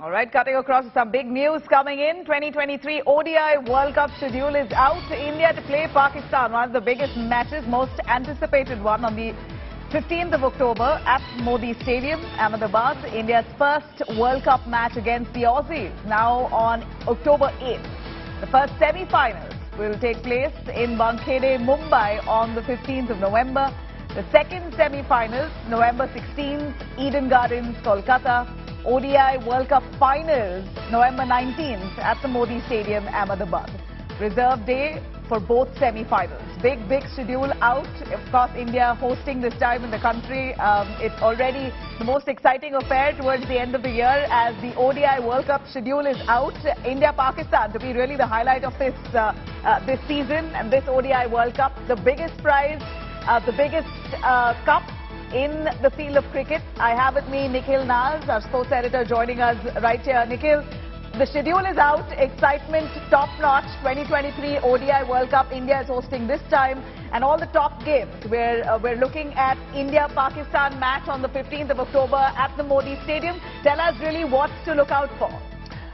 All right, cutting across some big news coming in. 2023 ODI World Cup schedule is out. India to play Pakistan, one of the biggest matches, most anticipated one on the 15th of October at Modi Stadium, Ahmedabad. India's first World Cup match against the Aussies, now on October 8th. The first semi-finals will take place in Wankhede, Mumbai on the 15th of November. The second semi-finals, November 16th, Eden Gardens, Kolkata. ODI World Cup finals, November 19th at the Modi Stadium, Ahmedabad. Reserve day for both semi-finals. Big schedule out. Of course, India hosting this time in the country. It's already the most exciting affair towards the end of the year as the ODI World Cup schedule is out. India-Pakistan to be really the highlight of this season and this ODI World Cup. The biggest prize, the biggest cup in the field of cricket. I have with me Nikhil Naz, our sports editor, joining us right here. Nikhil, the schedule is out, excitement top-notch. 2023 ODI World Cup, India is hosting this time, and all the top games. We're looking at India-Pakistan match on the 15th of October at the Modi Stadium. Tell us really what's to look out for.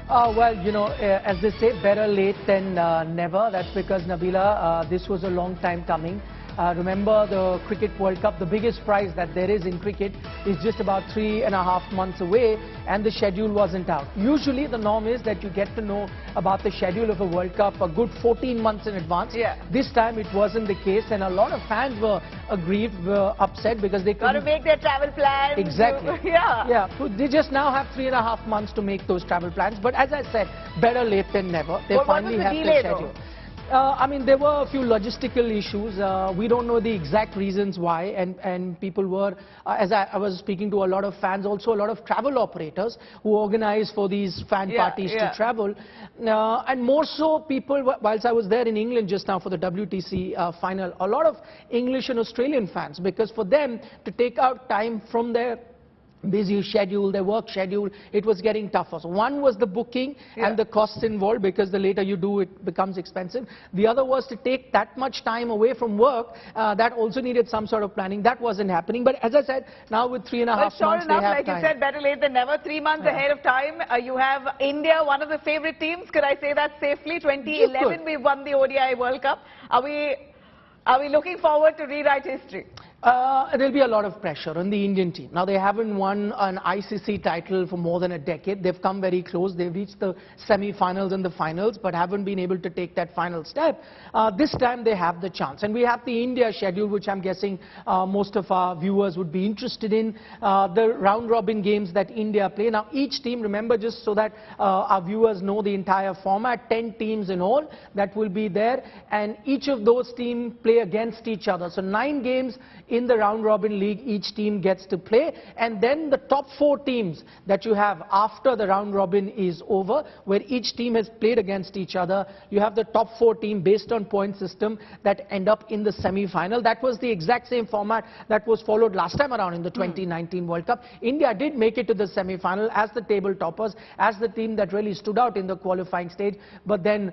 Well, you know, as they say, better late than never. That's because, Nabila, this was a long time coming. Remember the Cricket World Cup, the biggest prize that there is in cricket is just about 3.5 months away, and the schedule wasn't out. Usually the norm is that you get to know about the schedule of a World Cup a good 14 months in advance. Yeah. This time it wasn't the case, and a lot of fans were aggrieved, were upset because they couldn't... Got to make their travel plans. Exactly. Yeah. So they just now have 3.5 months to make those travel plans. But as I said, better late than never. They finally have the schedule. I mean, there were a few logistical issues. We don't know the exact reasons why, and people were, as I was speaking to a lot of fans, also a lot of travel operators who organize for these fan parties to travel. And more so people, whilst I was there in England just now for the WTC final, a lot of English and Australian fans, because for them to take out time from their busy schedule, their work schedule, it was getting tougher. So one was the booking and the costs involved, because the later you do it becomes expensive. The other was to take that much time away from work. That also needed some sort of planning. That wasn't happening. But as I said, now with 3.5 months, sure enough, they have like time. You said, better late than never. 3 months ahead of time. You have India, one of the favorite teams. Could I say that safely? 2011, we won the ODI World Cup. Are we looking forward to rewrite history? There'll be a lot of pressure on the Indian team. Now, they haven't won an ICC title for more than a decade. They've come very close. They've reached the semi-finals and the finals, but haven't been able to take that final step. This time, they have the chance. And we have the India schedule, which I'm guessing most of our viewers would be interested in. The round-robin games that India play. Now, each team, remember, just so that our viewers know the entire format, 10 teams in all that will be there. And each of those teams play against each other. So 9 games in the round-robin league, each team gets to play, and then the top 4 teams that you have after the round-robin is over, where each team has played against each other, you have the top 4 team based on point system that end up in the semi-final. That was the exact same format that was followed last time around in the 2019 World Cup. India did make it to the semi-final as the table toppers, as the team that really stood out in the qualifying stage, but then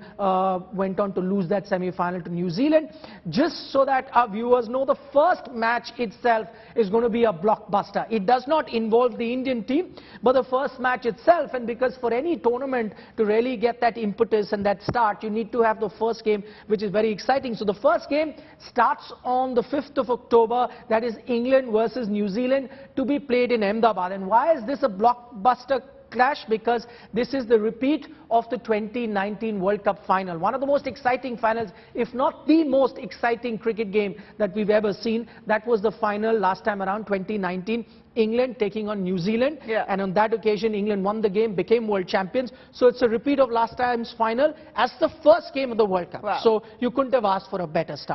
went on to lose that semi-final to New Zealand. Just so that our viewers know, the first match itself is going to be a blockbuster. It does not involve the Indian team, but the first match itself, and because for any tournament to really get that impetus and that start, you need to have the first game, which is very exciting. So the first game starts on the 5th of October, that is England versus New Zealand, to be played in Ahmedabad. And why is this a blockbuster clash? Because this is the repeat of the 2019 World Cup final. One of the most exciting finals, if not the most exciting cricket game that we've ever seen. That was the final last time around, 2019. England taking on New Zealand. And on that occasion, England won the game, became world champions. So it's a repeat of last time's final as the first game of the World Cup. So you couldn't have asked for a better start.